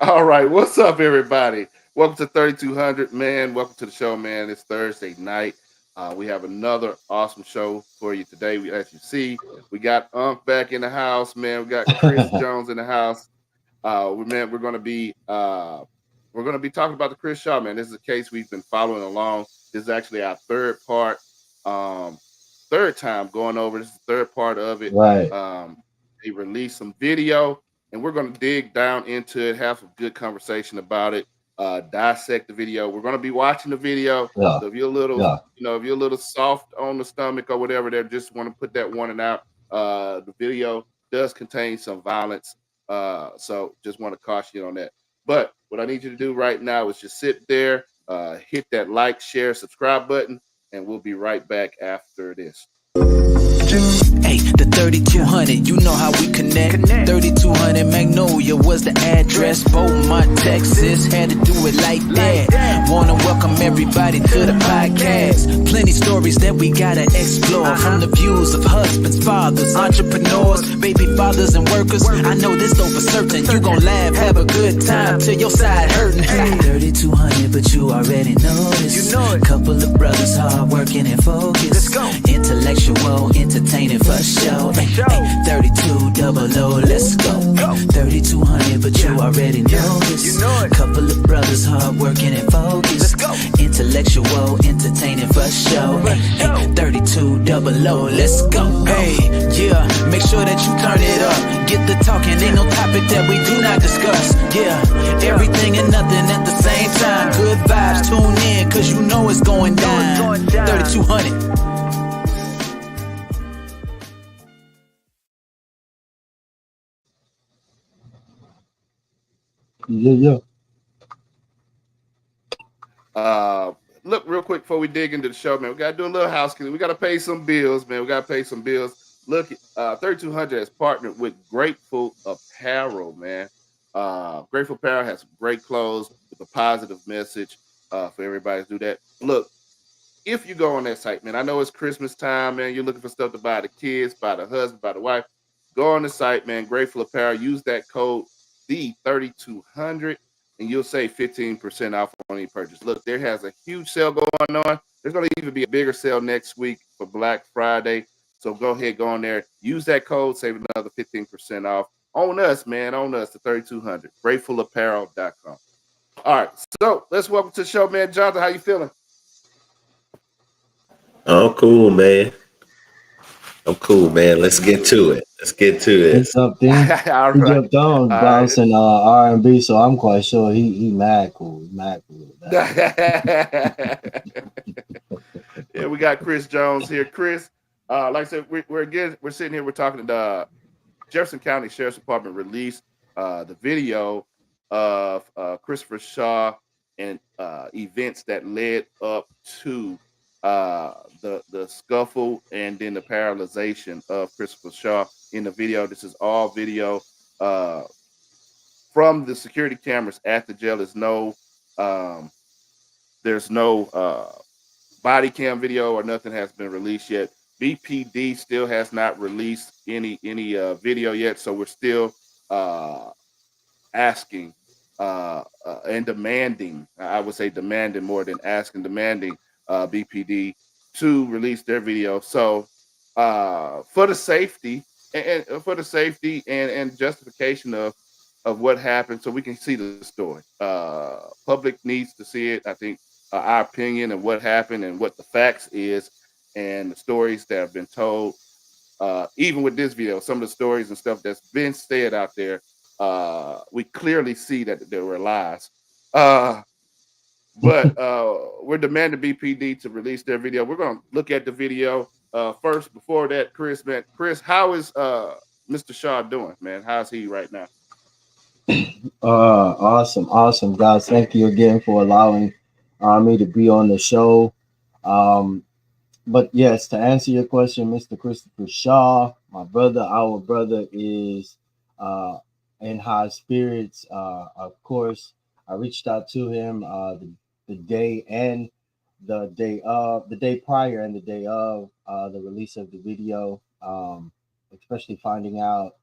All right, what's up, everybody? Welcome to 3200, man. Welcome to the show, man. It's Thursday night. We have another awesome show for you today. As you see, we got Unc back in the house, man. We got Chris Jones in the house. Man, we're gonna be talking about the Chris Shaw, man. This is a case we've been following along. This is actually our third part, um, third time going over. This is the third part of it. Right. They released some video, and we're gonna dig down into it, have some good conversation about it, dissect the video. We're gonna be watching the video. Yeah. So if you're a little, Yeah. if you're a little soft on the stomach or whatever, they just want to put that warning out. The video does contain some violence, so just want to caution you on that. But what I need you to do right now is just sit there, hit that like, share, subscribe button, and we'll be right back after this. Hey, the 3200, you know how we connect. 3200 Magnolia was the address. Beaumont, Texas, had to do it like that. Wanna welcome everybody to the podcast. Plenty stories that we gotta explore. From the views of husbands, fathers, entrepreneurs, baby fathers and workers. I know this though for certain. You gon' laugh, have a good time till your side hurting. 3200, but you already know this. You know it. Couple of brothers hard working and focused. Let's go. Intellectual, entertaining for show. 32 double O, let's go. 3200, but you already know this. Couple of brothers hard working and focused. Intellectual, entertaining for show. 32 double O, let's go. Hey, yeah, make sure that you turn it up. Get the talking, ain't no topic that we do not discuss. Yeah, everything and nothing at the same time. Good vibes, tune in, cause you know it's going down. 3200. Yeah. Look, real quick before we dig into the show, man, we gotta do a little housekeeping. We gotta pay some bills, man. We gotta pay some bills. Look, 3200 has partnered with Grateful Apparel, man. Grateful Apparel has great clothes with a positive message for everybody to do that. Look, if you go on that site, man, I know it's Christmas time, man. You're looking for stuff to buy the kids, buy the husband, buy the wife. Go on the site, man. Grateful Apparel. Use that code the3200, and you'll save 15% off on any purchase. Look, there has a huge sale going on. There's going to even be a bigger sale next week for Black Friday. So go ahead, go on there, use that code, save another 15% off on us, man. On us, the 3200. GratefulApparel.com. All right, so let's welcome to the show, man. Jonathan, how you feeling? I'm cool, man. I'm cool, man. Let's get to it. Let's get to What's this. up, D? All He right. jumped on All right. bouncing R&B, so I'm quite sure he mad cool. He mad cool with that. Yeah, we got Chris Jones here. Chris, like I said, we're sitting here, we're talking to the Jefferson County Sheriff's Department released the video of Christopher Shaw and events that led up to the scuffle and then the paralyzation of Christopher Shaw in the video. This is all video uh, from the security cameras at the jail. Um, there's no body cam video or nothing has been released yet. BPD still has not released any video yet, so we're still uh, asking and demanding. I would say demanding more than asking, demanding BPD to release their video. So for the safety and for the safety and justification of what happened, so we can see the story. Public needs to see it. I think our opinion of what happened and what the facts is, and the stories that have been told. Even with this video, some of the stories and stuff that's been said out there, we clearly see that there were lies. But we're demanding BPD to release their video. We're going to look at the video first. Before that, Chris, man, Chris, how is Mr. Shaw doing, man? How's he right now? Awesome, guys. Thank you again for allowing me to be on the show. Um, but yes, to answer your question, Mr. Christopher Shaw, our brother is uh, in high spirits. Of course, I reached out to him the day and the day prior and the day of the release of the video, especially finding out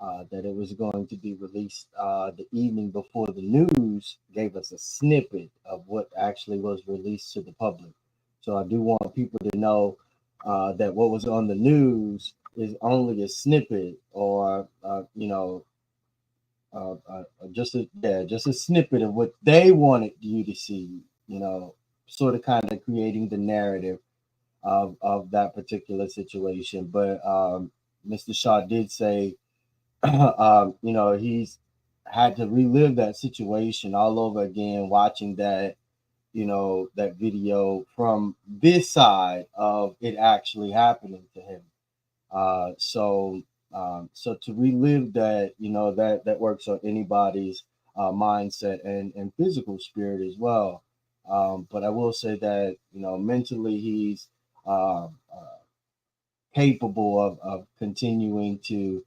that it was going to be released the evening before the news gave us a snippet of what actually was released to the public. So I do want people to know that what was on the news is only a snippet, or just a snippet of what they wanted you to see. Sort of kind of creating the narrative of that particular situation. But Mr. Shaw did say, he's had to relive that situation all over again, watching that video from this side of it actually happening to him. So to relive that, that works on anybody's mindset and physical spirit as well. But I will say that, mentally he's uh, uh, capable of continuing to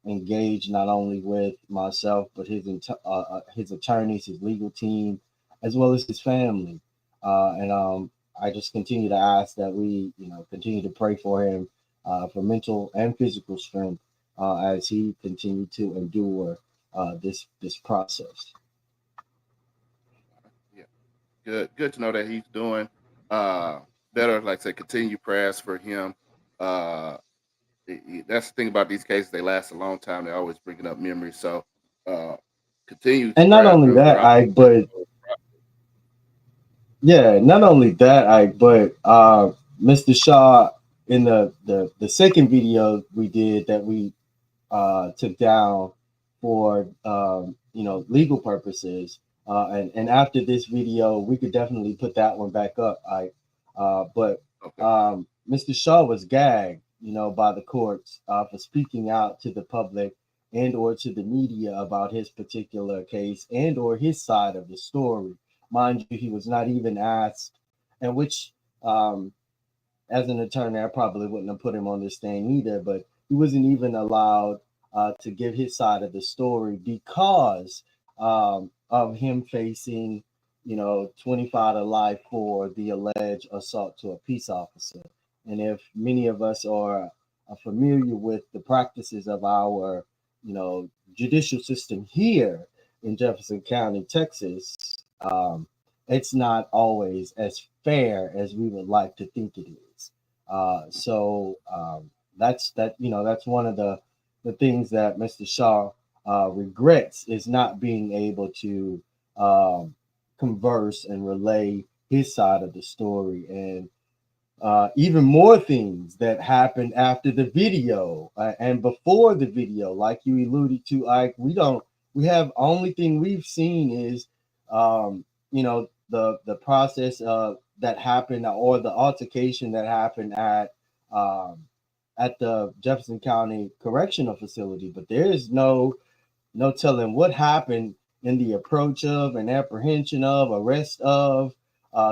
engage not only with myself but his attorneys, his legal team, as well as his family. And I just continue to ask that we, continue to pray for him for mental and physical strength as he continued to endure this process. Yeah, good to know that he's doing uh better. Like I said, continue prayers for him. Uh, that's the thing about these cases; they last a long time. They're always bringing up memories. So, uh, continue And not prayers only for him that, throughout I this but whole yeah, not only that, Mr. Shaw, in the second video we did that we took down for legal purposes. And after this video, we could definitely put that one back up. But Okay. Mr. Shaw was gagged, by the courts for speaking out to the public and or to the media about his particular case and or his side of the story. Mind you, he was not even asked, and which um, as an attorney, I probably wouldn't have put him on this thing either, but he wasn't even allowed to give his side of the story because of him facing, 25 to life for the alleged assault to a peace officer. And if many of us are familiar with the practices of our, judicial system here in Jefferson County, Texas, it's not always as fair as we would like to think it is. So that's one of the things that Mr. Shaw regrets, is not being able to um, converse and relay his side of the story. And even more things that happened after the video and before the video, like you alluded to. Ike, we have only thing we've seen is the process that happened, or the altercation that happened um, at the Jefferson County Correctional Facility. But there is no telling what happened in the approach of, and apprehension of, arrest of,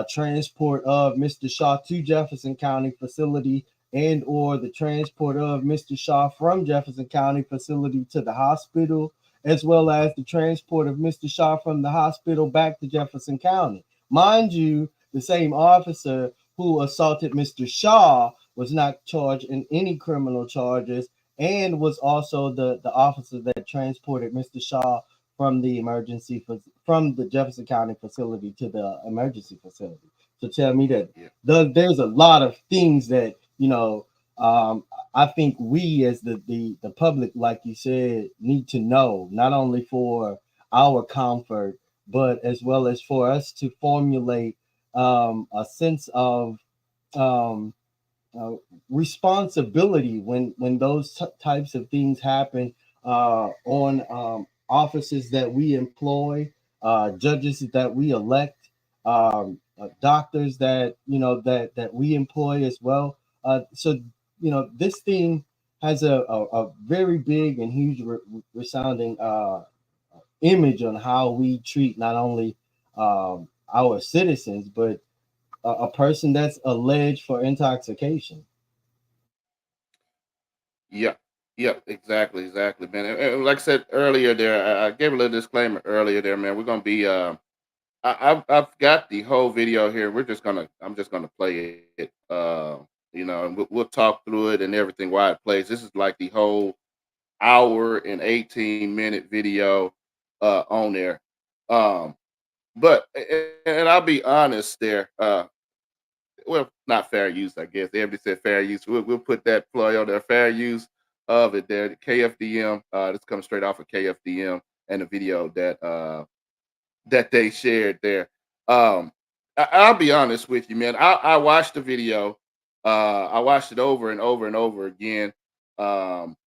transport of Mr. Shaw to Jefferson County facility, and or the transport of Mr. Shaw from Jefferson County facility to the hospital, as well as the transport of Mr. Shaw from the hospital back to Jefferson County. Mind you, the same officer who assaulted Mr. Shaw was not charged in any criminal charges, and was also the officer that transported Mr. Shaw from from the Jefferson County facility to the emergency facility. So tell me that yeah. there's a lot of things that um, I think we as the public, like you said, need to know, not only for our comfort, but as well as for us to formulate a sense of um, uh, responsibility when those types of things happen on offices that we employ, judges that we elect, doctors that that we employ as well. So this thing has a very big and huge resounding image on how we treat not only our citizens, but a person that's alleged for intoxication. Yep. Yep. Exactly, man. And like I said earlier, there, I gave a little disclaimer earlier there, man. We're gonna be. I've got the whole video here. I'm just gonna play it. And we'll talk through it and everything while it plays. This is like the whole hour and 18-minute video on there. Um, but and I'll be honest there. Well, not fair use, I guess. Everybody said fair use. We'll put that play on there. Fair use of it there. The KFDM. This comes straight off of KFDM and the video that they shared there. I'll be honest with you, man. I watched the video. I watched it over and over and over again. Um,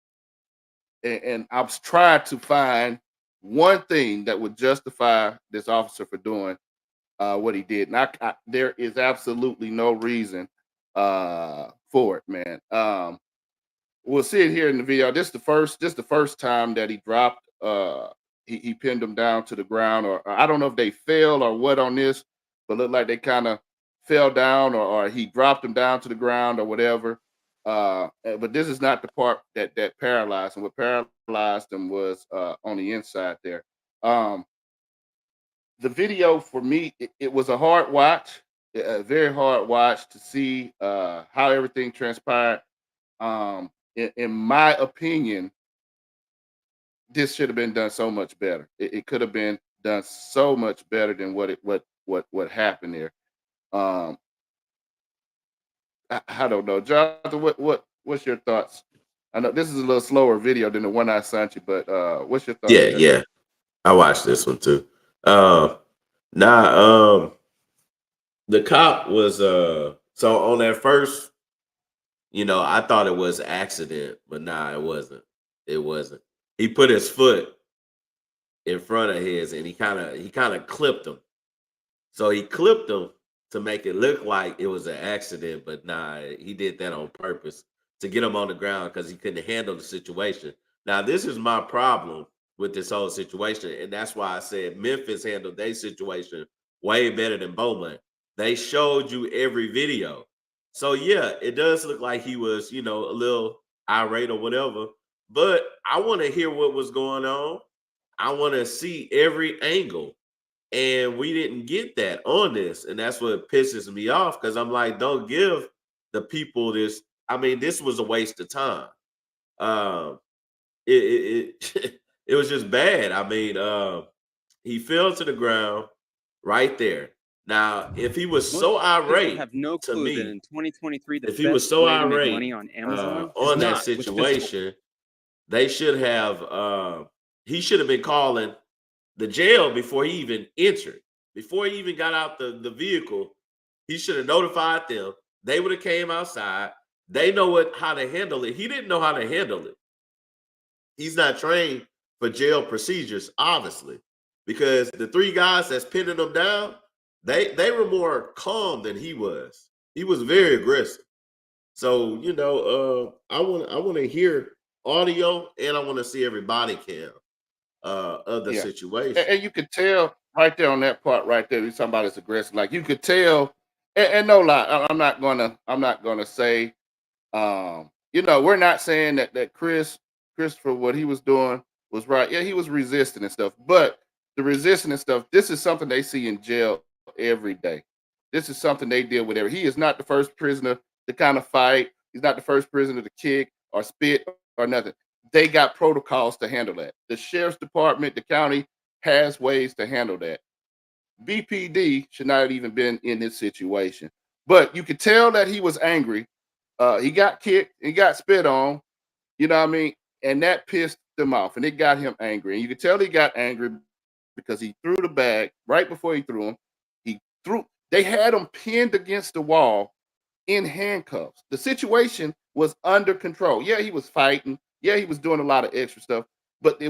and I was trying to find one thing that would justify this officer for doing what he did. And there is absolutely no reason for it, man. We'll see it here in the video. This the first time that he dropped. He pinned him down to the ground, or I don't know if they fell or what on this, but looked like they kind of fell down, or he dropped him down to the ground or whatever. But this is not the part that paralyzed him. What paralyzed him was on the inside there. The video for me, it was a hard watch, a very hard watch to see how everything transpired. In my opinion, this should have been done so much better. It could have been done so much better than what happened there. Um, I don't know, Jonathan. What's your thoughts? I know this is a little slower video than the one I sent you, but what's your thoughts? Yeah, yeah. I watched this one too. Nah, the cop was so on that first, I thought it was accident, but nah, it wasn't. It wasn't. He put his foot in front of his and he kind of clipped him. So he clipped him to make it look like it was an accident, but nah, he did that on purpose to get him on the ground because he couldn't handle the situation. Now, this is my problem with this whole situation, and that's why I said Memphis handled their situation way better than Beaumont. They showed you every video. So yeah, it does look like he was, a little irate or whatever, but I want to hear what was going on. I want to see every angle. And we didn't get that on this. And that's what pisses me off because I'm like, don't give the people this. I mean, this was a waste of time. It was just bad. I mean, he fell to the ground right there. Now, if he was so irate, have no to clue me, that in 2023, the if he was best so way to make irate money on Amazon on is that not with physical. situation, they should have. He should have been calling the jail before he even entered. Before he even got out the vehicle, he should have notified them. They would have came outside. They know how to handle it. He didn't know how to handle it. He's not trained for jail procedures, obviously, because the three guys that's pinning him down, they were more calm than he was. He was very aggressive. So, I want to hear audio and I want to see every body cam of the Yeah, situation. and you could tell right there on that part right there. He's talking about his aggressive. Like you could tell, and no lie, I'm not gonna say, we're not saying that Christopher, what he was doing was right. Yeah, he was resisting and stuff, but the resisting and stuff, this is something they see in jail every day. This is something they deal with every. He is not the first prisoner to kind of fight. He's not the first prisoner to kick or spit or nothing. They got protocols to handle that. The sheriff's department, the county has ways to handle that. BPD should not have even been in this situation. But you could tell that he was angry. He got kicked, he got spit on, you know what I mean? And that pissed him off and it got him angry. And you could tell he got angry because he threw the bag right before he threw him. They had him pinned against the wall in handcuffs. The situation was under control. Yeah, he was fighting. Yeah, he was doing a lot of extra stuff, but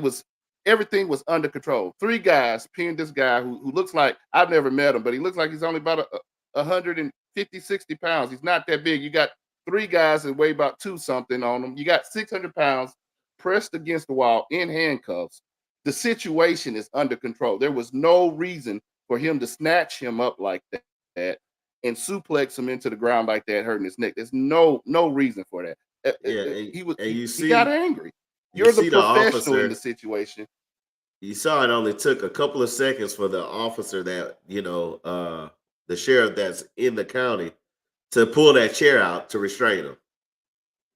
everything was under control. Three guys pinned this guy who looks like, I've never met him, but he looks like he's only about 150, 60 pounds. He's not that big. You got three guys that weigh about 2 something on them. You got 600 pounds pressed against the wall in handcuffs. The situation is under control. There was no reason for him to snatch him up like that and suplex him into the ground like that, hurting his neck. There's no reason for that. He got angry. You're the professional in the situation. You saw it only took a couple of seconds for the officer that, the sheriff that's in the county to pull that chair out to restrain him.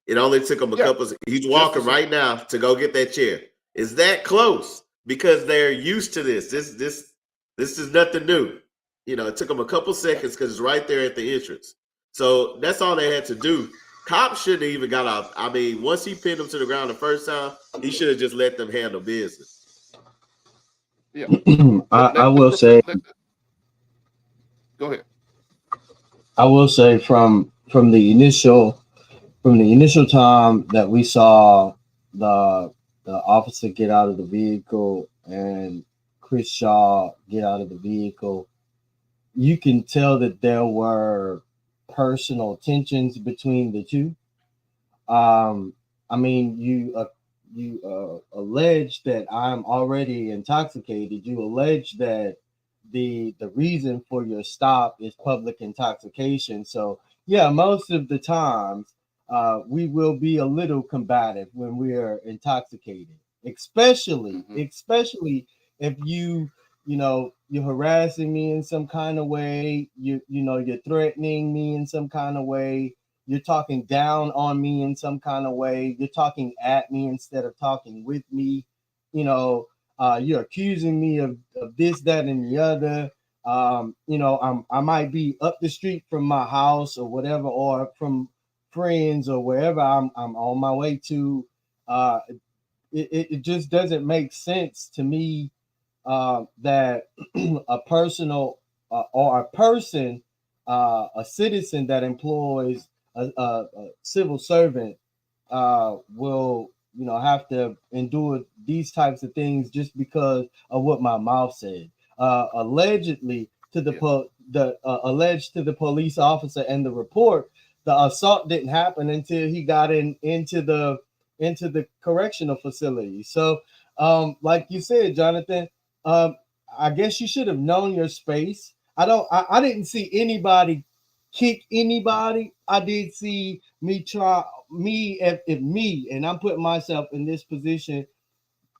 It only took him a Yeah. couple. He's walking right now to go get that chair. Is that close? Because they're used to this. This is nothing new. You know, it took him a couple seconds because it's right there at the entrance. So that's all they had to do. Cops shouldn't have even got off. I mean, once he pinned him to the ground the first time, he should have just let them handle business. Yeah. I will say, Go ahead. I will say from the initial time that we saw the officer get out of the vehicle and Chris Shaw get out of the vehicle, you can tell that there were personal tensions between the two. I mean, you allege that I'm already intoxicated. You allege that the reason for your stop is public intoxication. So yeah, most of the times we will be a little combative when we are intoxicated, especially if you're harassing me in some kind of way. You're threatening me in some kind of way. You're talking down on me in some kind of way. You're talking at me instead of talking with me. You're accusing me of this, that, and the other. I might be up the street from my house or whatever, or from friends or wherever I'm on my way to. Uh, it just doesn't make sense to me that a personal or a person, a citizen that employs a civil servant will have to endure these types of things just because of what my mouth said. Allegedly to alleged to the police officer and the report, the assault didn't happen until he got into the correctional facility. So like you said, Jonathan, um, I guess you should have known your space. I didn't see anybody kick anybody. I did see if me, and I'm putting myself in this position.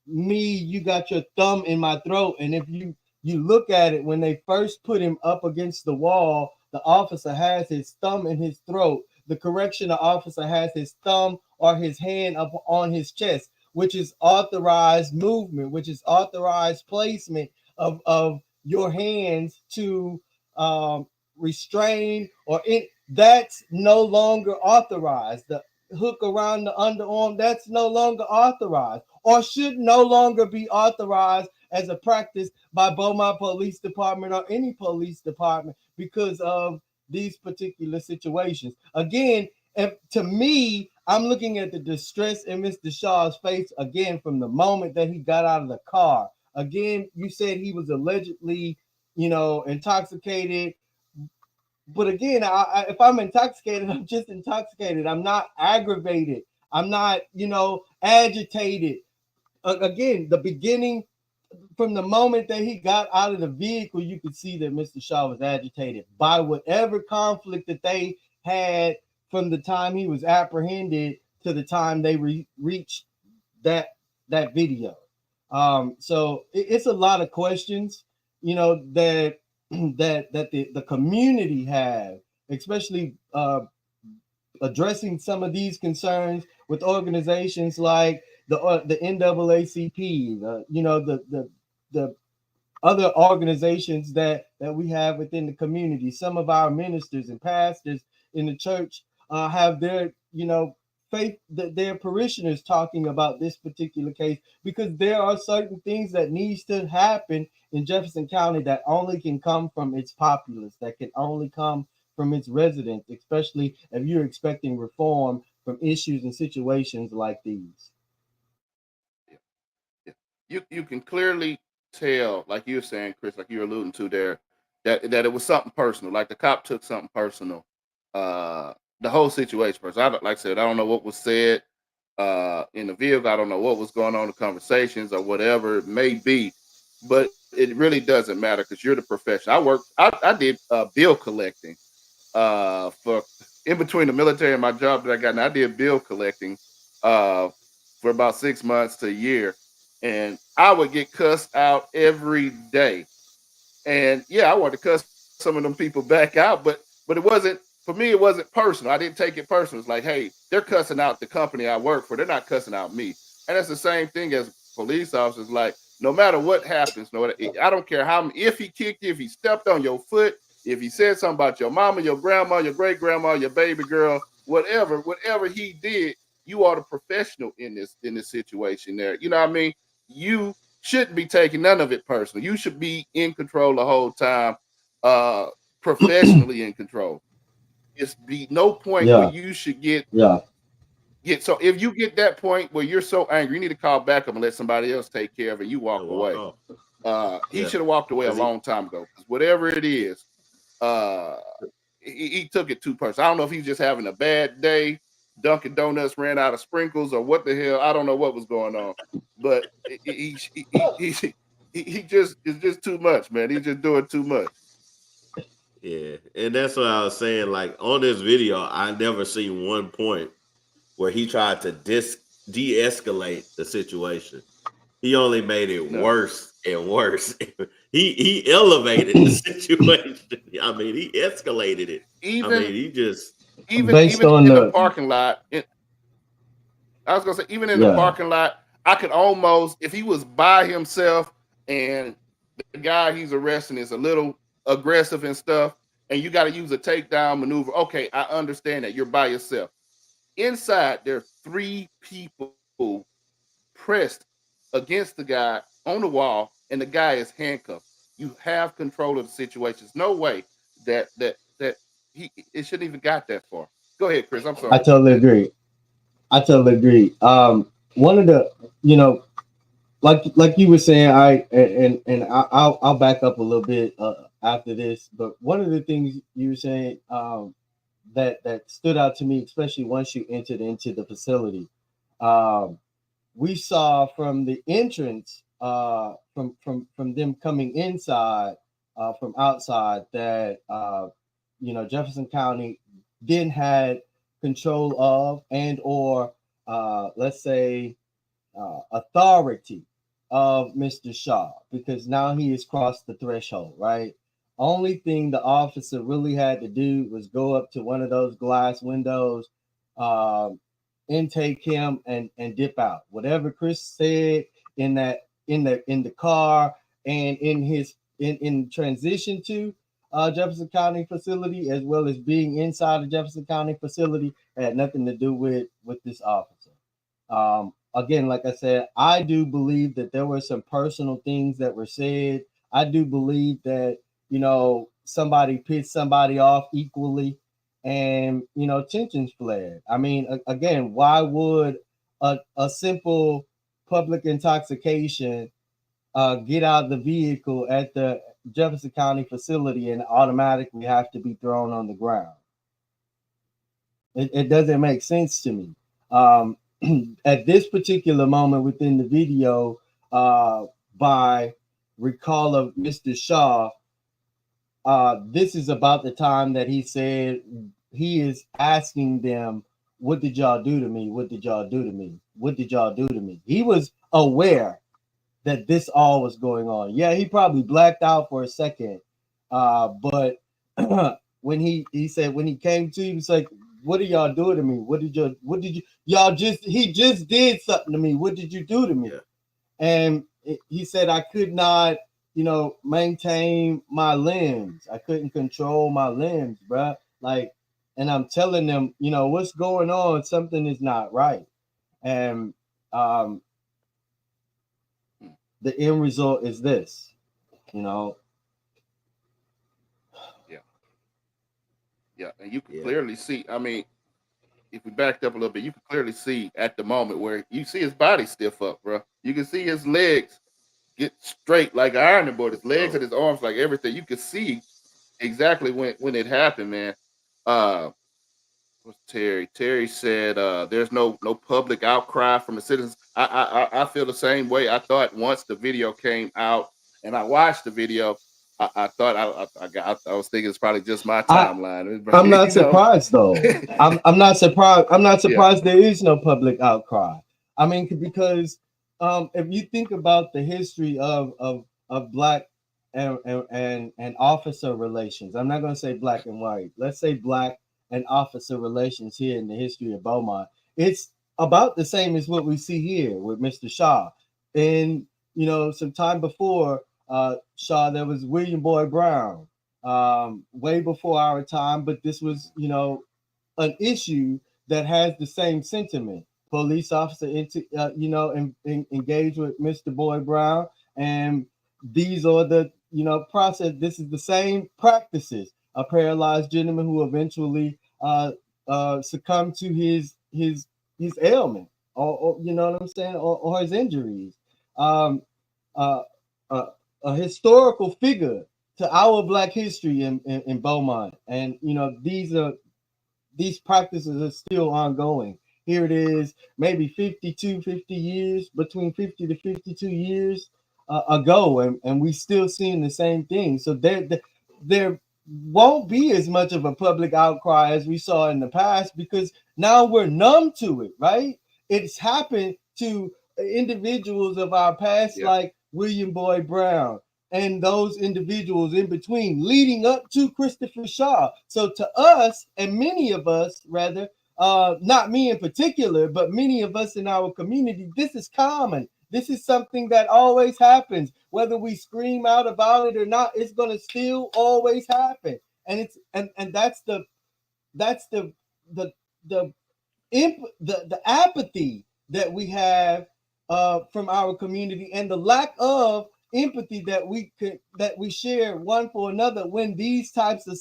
You got your thumb in my throat, and if you look at it, when they first put him up against the wall, the officer has his thumb in his throat. The correctional officer has his thumb or his hand up on his chest, which is authorized movement, which is authorized placement of your hands to restrain that's no longer authorized. The hook around the underarm, that's no longer authorized, or should no longer be authorized as a practice by Beaumont Police Department or any police department because of these particular situations. Again, to me, I'm looking at the distress in Mr. Shaw's face again from the moment that he got out of the car. Again, you said he was allegedly, intoxicated. But again, if I'm intoxicated, I'm just intoxicated. I'm not aggravated. I'm not, agitated. Again, the beginning, from the moment that he got out of the vehicle, you could see that Mr. Shaw was agitated by whatever conflict that they had from the time he was apprehended to the time they reached that video. So it's a lot of questions, that the community have, especially addressing some of these concerns with organizations like the NAACP, the other organizations that we have within the community. Some of our ministers and pastors in the church have their faith, their parishioners talking about this particular case, because there are certain things that needs to happen in Jefferson County that only can come from its populace, that can only come from its residents, especially if you're expecting reform from issues and situations like these. Yeah. You can clearly tell, like you were saying, Chris, like you're alluding to there, that it was something personal. Like the cop took something personal. The whole situation personal. Like I said, I don't know what was said in the vehicle. I don't know what was going on in the conversations or whatever it may be, but it really doesn't matter because you're the professional. I did bill collecting for in between the military and my job that I got. And I did bill collecting uh, for about 6 months to a year, and I would get cussed out every day. And yeah, I wanted to cuss some of them people back out, but it wasn't. for me, it wasn't personal. I didn't take it personal. It's like, hey, they're cussing out the company I work for. They're not cussing out me. And that's the same thing as police officers. Like, no matter what happens, I don't care if he kicked you, if he stepped on your foot, if he said something about your mama, your grandma, your great grandma, your baby girl, whatever he did, you are the professional in this situation there. You know what I mean? You shouldn't be taking none of it personal. You should be in control the whole time, professionally in control. It's be no point where you should get. So if you get that point where you're so angry, you need to call back up and let somebody else take care of it. You walk away. He should have walked away a long time ago. Because whatever it is, he took it too personal. I don't know if he's just having a bad day. Dunkin' Donuts ran out of sprinkles or what the hell. I don't know what was going on, but he just is just too much, man. He's just doing too much. Yeah, and that's what I was saying. Like on this video, I never seen one point where he tried to de-escalate the situation. He only made it worse and worse. he elevated the situation. I mean, he escalated it. Even in the parking lot. I was gonna say, even in the parking lot, I could almost, if he was by himself and the guy he's arresting is a little aggressive and stuff, and you got to use a takedown maneuver. Okay, I understand that you're by yourself. Inside, there are 3 people pressed against the guy on the wall, and the guy is handcuffed. You have control of the situation. There's no way that it shouldn't even got that far. Go ahead, Chris. I'm sorry. I totally agree. One of the, like you were saying, I'll back up a little bit after this, but one of the things you were saying that stood out to me, especially once you entered into the facility, we saw from the entrance, from them coming inside, from outside, that Jefferson County didn't have control of and or let's say authority of Mr. Shaw, because now he has crossed the threshold, right? Only thing the officer really had to do was go up to one of those glass windows, intake him, and dip out. Whatever Chris said in the car and in transition to Jefferson County facility, as well as being inside the Jefferson County facility, had nothing to do with this officer. Again, like I said, I do believe that there were some personal things that were said. I do believe that, somebody pissed somebody off equally, and, tensions flared. I mean, again, why would a simple public intoxication get out of the vehicle at the Jefferson County facility and automatically have to be thrown on the ground? It doesn't make sense to me. At this particular moment within the video, by recall of Mr. Shaw, this is about the time that he said he is asking them, what did y'all do to me? What did y'all do to me? What did y'all do to me? He was aware that this all was going on. Yeah, he probably blacked out for a second. But when he said, when he came to, he was like, what are y'all doing to me? He just did something to me. What did you do to me? Yeah. And he said, I could not, maintain my limbs. I couldn't control my limbs, bro. Like, and I'm telling them, what's going on? Something is not right. And the end result is this, Yeah, and you can clearly see. I mean, if we backed up a little bit, you can clearly see at the moment where you see his body stiff up, bro. You can see his legs get straight like an ironing board. His legs and his arms, like everything. You can see exactly when it happened, man. What's Terry? Terry said there's no public outcry from the citizens. I feel the same way. I thought once the video came out and I watched the video, I thought I was thinking it's probably just my timeline. I'm not surprised though. I'm not surprised. I'm not surprised there is no public outcry. I mean, because if you think about the history of black and officer relations, I'm not going to say black and white. Let's say black and officer relations here in the history of Beaumont. It's about the same as what we see here with Mr. Shaw. And, some time before Shaw, there was William Boyd Brown, way before our time, but this was, an issue that has the same sentiment. Police officer, engaged with Mr. Boyd Brown, and these are the, process. This is the same practices. A paralyzed gentleman who eventually succumbed to his ailment, or you know what I'm saying, or his injuries. Um, uh, a historical figure to our Black history in Beaumont, and these practices are still ongoing. Here it is, maybe 50 years, between 50 to 52 years ago, and we still seeing the same thing. So there won't be as much of a public outcry as we saw in the past, because now we're numb to it, right? It's happened to individuals of our past, like William Boyd Brown, and those individuals in between, leading up to Christopher Shaw. So to us, and many of us, rather, not me in particular, but many of us in our community, this is common. This is something that always happens. Whether we scream out about it or not, it's gonna still always happen. And it's and that's the the the apathy that we have from our community, and the lack of empathy that we share one for another when these types of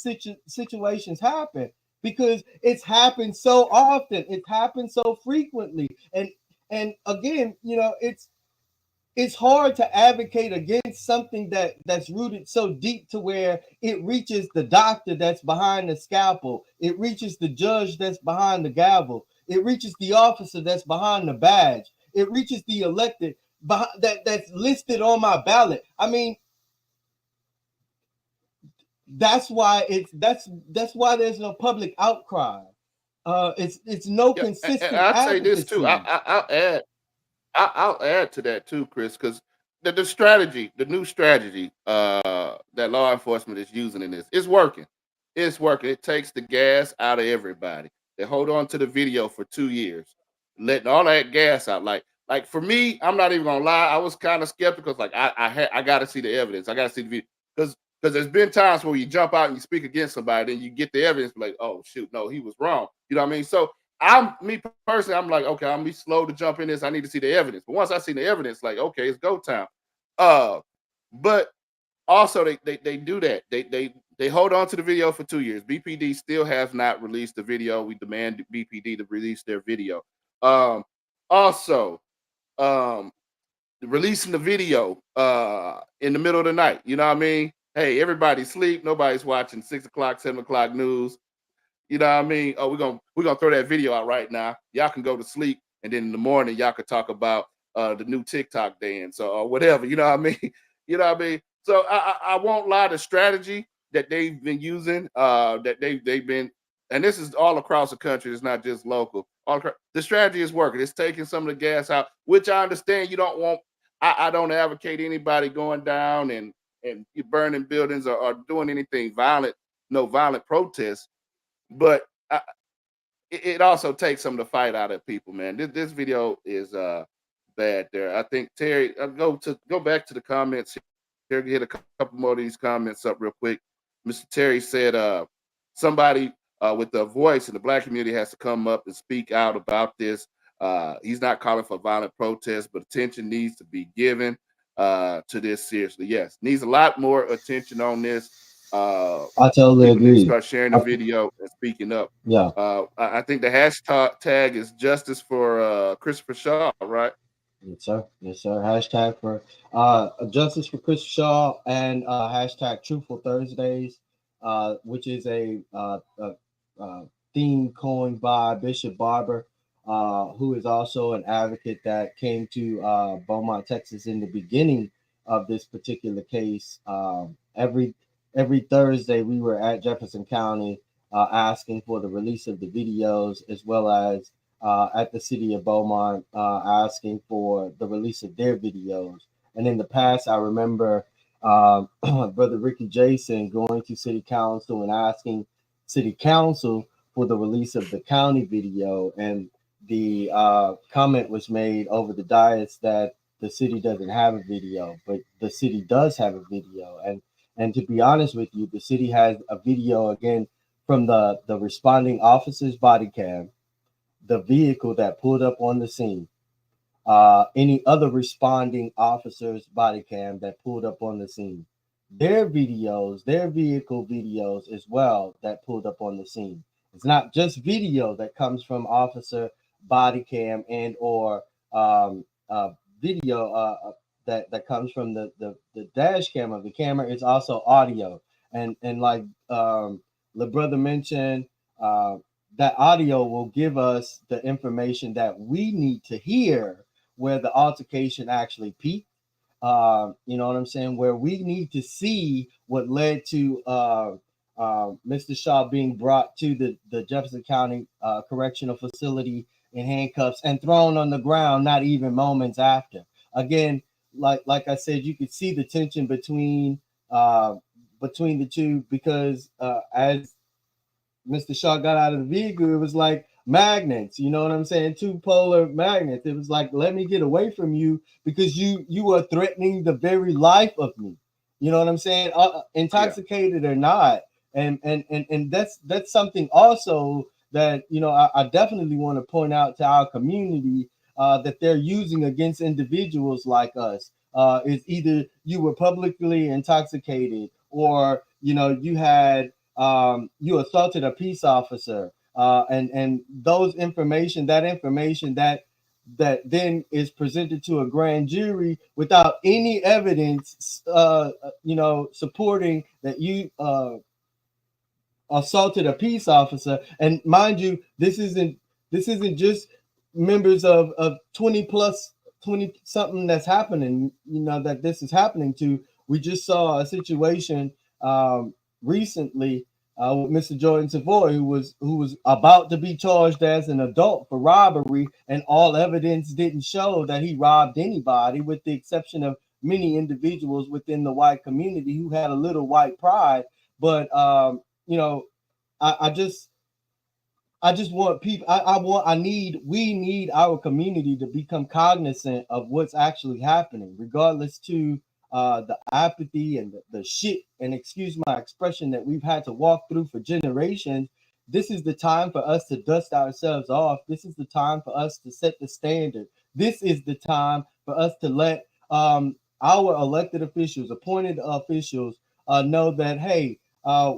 situations happen, because it's happened so often, it happens so frequently, and again, it's hard to advocate against something that's rooted so deep to where it reaches the doctor that's behind the scalpel, it reaches the judge that's behind the gavel, it reaches the officer that's behind the badge, it reaches the elected that's listed on my ballot. I mean, that's why that's why there's no public outcry. It's no consistent and I'd say this too. advocacy. I'll add to that too, Chris, because the strategy, the new strategy that law enforcement is using in this is working. It's working. It takes the gas out of everybody. They hold on to the video for 2 years, letting all that gas out. Like for me, I'm not even gonna lie. I was kind of skeptical. Like I got to see the evidence. I got to see the video, because there's been times where you jump out and you speak against somebody, and you get the evidence, like, oh shoot, no, he was wrong. You know what I mean? So me personally, I'm like, okay, I'm gonna be slow to jump in this. I need to see the evidence. But once I see the evidence, like, okay, it's go time. But also they do that. They hold on to the video for 2 years. BPD still has not released the video. We demand BPD to release their video. Also, releasing the video in the middle of the night. You know what I mean? Hey, everybody sleep. Nobody's watching 6 o'clock, 7 o'clock news. You know what I mean? Oh, we're gonna throw that video out right now. Y'all can go to sleep, and then in the morning y'all can talk about the new TikTok dance or whatever. You know what I mean? You know what I mean? So I won't lie. The strategy that they've been using, that they've been, and this is all across the country. It's not just local. The strategy is working. It's taking some of the gas out, which I understand. You don't want. I don't advocate anybody going down and burning buildings or doing anything violent. No violent protests. But it also takes some of the fight out of people, man. This video is bad there. I think Terry, go back to the comments here, get a couple more of these comments up real quick. Mr. Terry said somebody with a voice in the Black community has to come up and speak out about this. He's not calling for violent protests, but attention needs to be given to this seriously. Yes, needs a lot more attention on this. I totally agree. Start sharing the video and speaking up. Yeah. I think the hashtag is justice for Christopher Shaw, right? Yes, sir. Yes, sir. Hashtag for justice for Chris Shaw, and hashtag Truthful Thursdays, which is a theme coined by Bishop Barber, who is also an advocate that came to Beaumont, Texas, in the beginning of this particular case. Every Thursday, we were at Jefferson County asking for the release of the videos, as well as at the city of Beaumont asking for the release of their videos. And in the past, I remember Brother Ricky Jason going to city council and asking city council for the release of the county video, and the comment was made over the dais that the city doesn't have a video, but the city does have a video. And to be honest with you, the city has a video again from the responding officer's body cam, the vehicle that pulled up on the scene, any other responding officer's body cam that pulled up on the scene, their videos, their vehicle videos as well that pulled up on the scene. It's not just video that comes from officer body cam and or video that comes from the dash cam of the camera. It's also audio, and like the brother mentioned, that audio will give us the information that we need to hear where the altercation actually peaked. You know what I'm saying? Where we need to see what led to Mr. Shaw being brought to the Jefferson County Correctional Facility in handcuffs and thrown on the ground, not even moments after. Again, like I said, you could see the tension between the two, because as Mr. Shaw got out of the vehicle, it was like magnets, you know what I'm saying? Two polar magnets. It was like, let me get away from you because you are threatening the very life of me. You know what I'm saying? Intoxicated or not. And that's something also that, you know, I definitely want to point out to our community that they're using against individuals like us. Is either you were publicly intoxicated, or, you know, you had you assaulted a peace officer, and those information that then is presented to a grand jury without any evidence, you know, supporting that you assaulted a peace officer. And mind you, this isn't just members of 20 something that's happening, you know, that this is happening to. We just saw a situation recently with Mr. Jordan Savoy, who was about to be charged as an adult for robbery, and all evidence didn't show that he robbed anybody, with the exception of many individuals within the white community who had a little white pride. But you know, I just want people. We need our community to become cognizant of what's actually happening, regardless to the apathy and the shit, and excuse my expression, that we've had to walk through for generations. This is the time for us to dust ourselves off. This is the time for us to set the standard. This is the time for us to let our elected officials, appointed officials, know that, hey,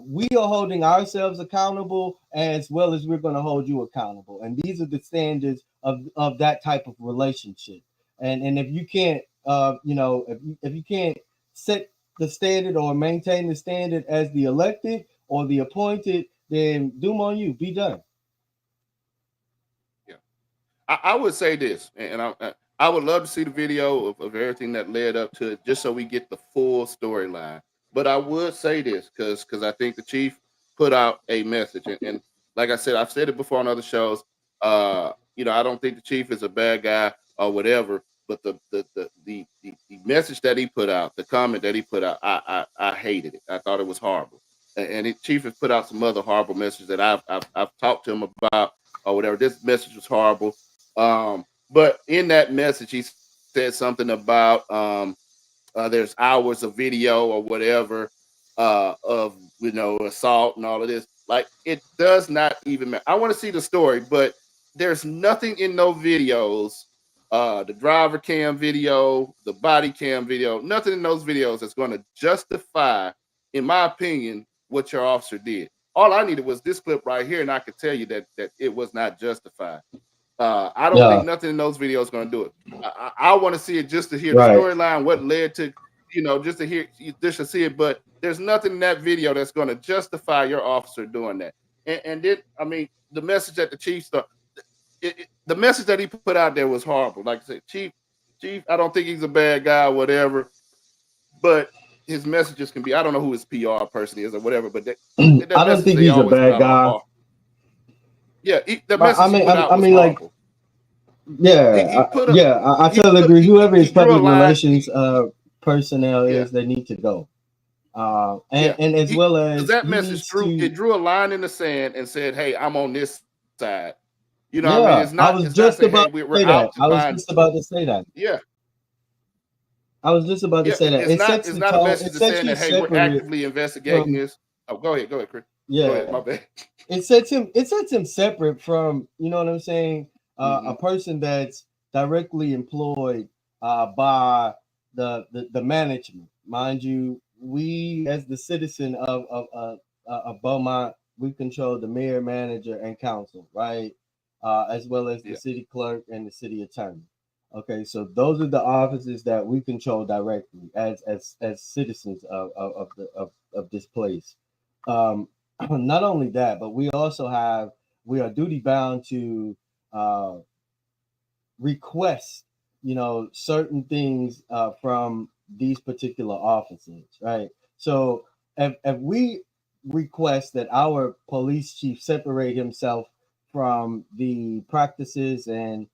we are holding ourselves accountable, as well as we're going to hold you accountable. And these are the standards of that type of relationship. And if you can't, you know, if you can't set the standard or maintain the standard as the elected or the appointed, then doom on you. Be done. Yeah, I would say this, and I would love to see the video of everything that led up to it, just so we get the full storyline. But I would say this because I think the chief put out a message, and like I said, I've said it before on other shows. You know, I don't think the chief is a bad guy or whatever, but the message that he put out, the comment that he put out, I hated it. I thought it was horrible. And the chief has put out some other horrible messages that I've talked to him about or whatever. This message was horrible. But in that message, he said something about there's hours of video or whatever of, you know, assault and all of this. Like, it does not even matter. I want to see the story, but there's nothing in those videos, the driver cam video, the body cam video, nothing in those videos that's going to justify, in my opinion, what your officer did. All I needed was this clip right here, and I could tell you that it was not justified. I don't think nothing in those videos is going to do it. I want to see it just to hear the storyline, what led to, you know, just to see it. But there's nothing in that video that's going to justify your officer doing that. And then, I mean, the message that the chief the message that he put out there was horrible. Like I said, chief, I don't think he's a bad guy or whatever, but his messages can be, I don't know who his PR person is or whatever, but that I don't think he's a bad guy. Yeah, the message I mean, like, yeah, I totally agree. Whoever his public relations personnel is, they need to go. And as He, well as that he message needs to. drew a line in the sand and said, "Hey, I'm on this side." You know what I mean? Yeah, I was It's not just say, about "Hey, to we're say that. out to I was find." just about to say that. Yeah, I was just about to yeah. say that. It sets It's the not a tone. message It to sets saying you that, "Hey, we're separate actively investigating from. this." Oh, go ahead, Chris. Go ahead, Yeah, my bad. it sets him. It sets him separate from. You know what I'm saying? Mm-hmm. A person that's directly employed by the management. Mind you, we as the citizen of Beaumont, we control the mayor, manager, and council, right? As well as the Yeah, city clerk and the city attorney. Okay, so those are the offices that we control directly as citizens of this place. Um, not only that, but we are duty bound to uh, request, certain things from these particular officers, right? So if we request that our police chief separate himself from the practices and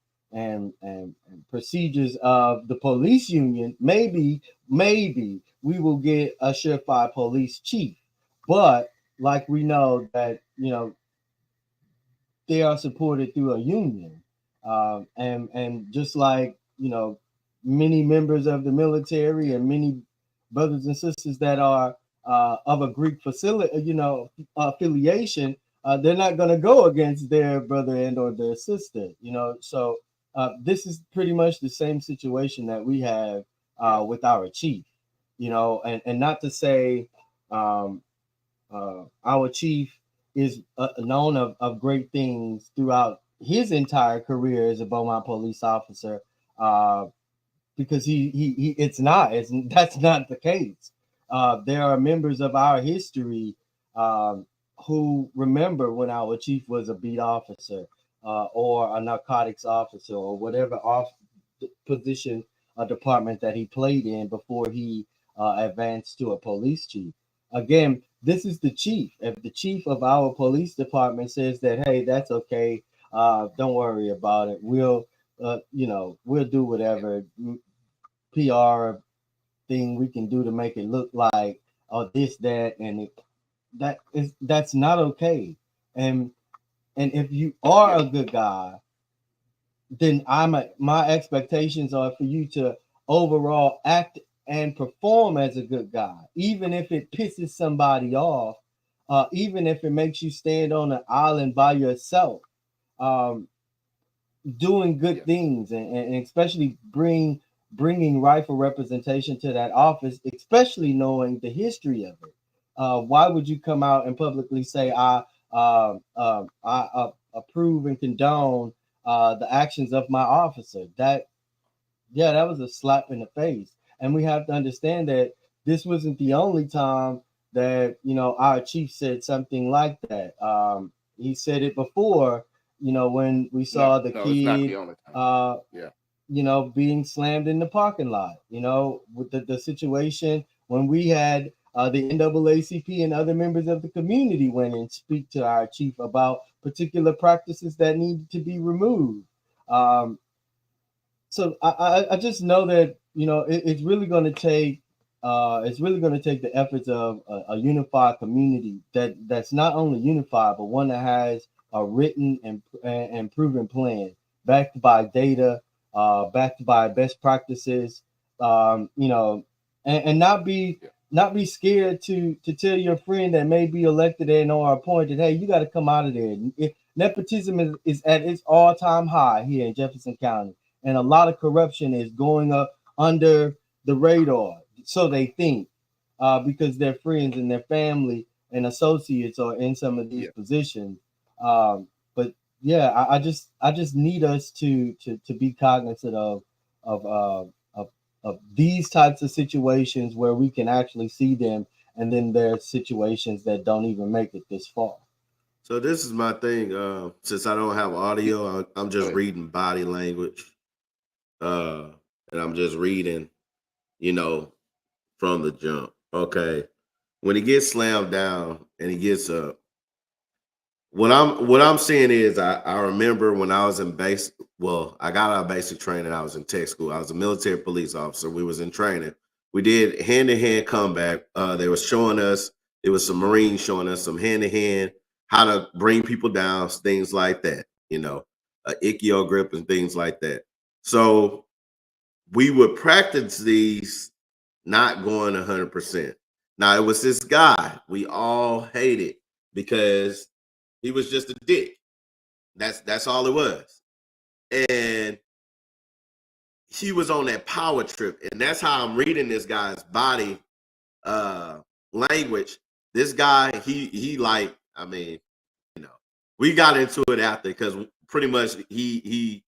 procedures of the police union, maybe we will get a surefire police chief. But like we know that they are supported through a union, and just like many members of the military and many brothers and sisters that are of a Greek facility, affiliation, they're not going to go against their brother and or their sister. So this is pretty much the same situation that we have yeah, with our chief. And not to say. Um, our chief is known of great things throughout his entire career as a Beaumont police officer, uh, because that's not the case. There are members of our history um, who remember when our chief was a beat officer or a narcotics officer or whatever position department that he played in before he advanced to a police chief. Again, this is the chief. If the chief of our police department says that, hey, that's okay, don't worry about it. We'll do yeah, whatever PR thing we can do to make it look like this, that, and that's not okay. And and if you are yeah, a good guy, then my expectations are for you to overall act and perform as a good guy, even if it pisses somebody off, even if it makes you stand on an island by yourself, um, doing good yeah, things, and especially bringing rightful representation to that office, especially knowing the history of it. Why would you come out and publicly say I approve and condone the actions of my officer? That was a slap in the face. And we have to understand that this wasn't the only time that, our chief said something like that. He said it before, when we No, saw the no, it's not the kid, only time. uh, Yeah, being slammed in the parking lot, with the situation when we had the NAACP and other members of the community went and speak to our chief about particular practices that needed to be removed. Um, so I just know that it's really going to take the efforts of a unified community that's not only unified but one that has a written and proven plan backed by data, backed by best practices, and yeah, not be scared to tell your friend that may be elected and or appointed, hey, you got to come out of there. Nepotism is at its all-time high here in Jefferson County, and a lot of corruption is going up under the radar, so they think, because their friends and their family and associates are in some of these yeah. positions. But yeah, I just need us to be cognizant of uh, of of these types of situations where we can actually see them, and then there are situations that don't even make it this far. So this is my thing. Since I don't have audio, I'm Go just ahead. reading body language. Uh, and I'm just reading, you know, from the jump. Okay, when he gets slammed down and he gets up, what I'm seeing is I remember when I was in base. Well, I got out of basic training. I was in tech school. I was a military police officer. We was in training. We did hand-to-hand combat. They were showing us, it was some Marines showing us some hand-to-hand, how to bring people down, things like that, ichio grip and things like that. So we would practice these not going 100%. Now, it was this guy we all hated because he was just a dick. That's all it was. And he was on that power trip. And that's how I'm reading this guy's body language. This guy, he like, I mean, we got into it after because pretty much he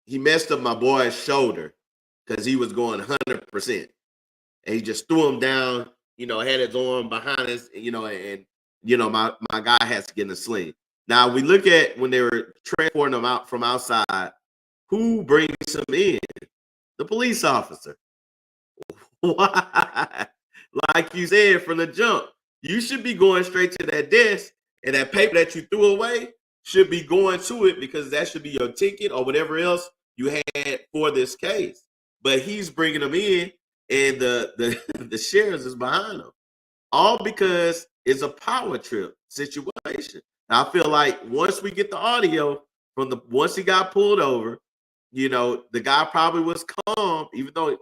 messed up my boy's shoulder because he was going 100%. And he just threw him down, had his arm behind us, and my guy has to get in a sling. Now we look at when they were transporting him out from outside, who brings him in? The police officer. Why? Like you said from the jump, you should be going straight to that desk, and that paper that you threw away should be going to it because that should be your ticket or whatever else you had for this case. But he's bringing them in, and the sheriff is behind him, all because it's a power trip situation. Now, I feel like once we get the audio from once he got pulled over, the guy probably was calm, even though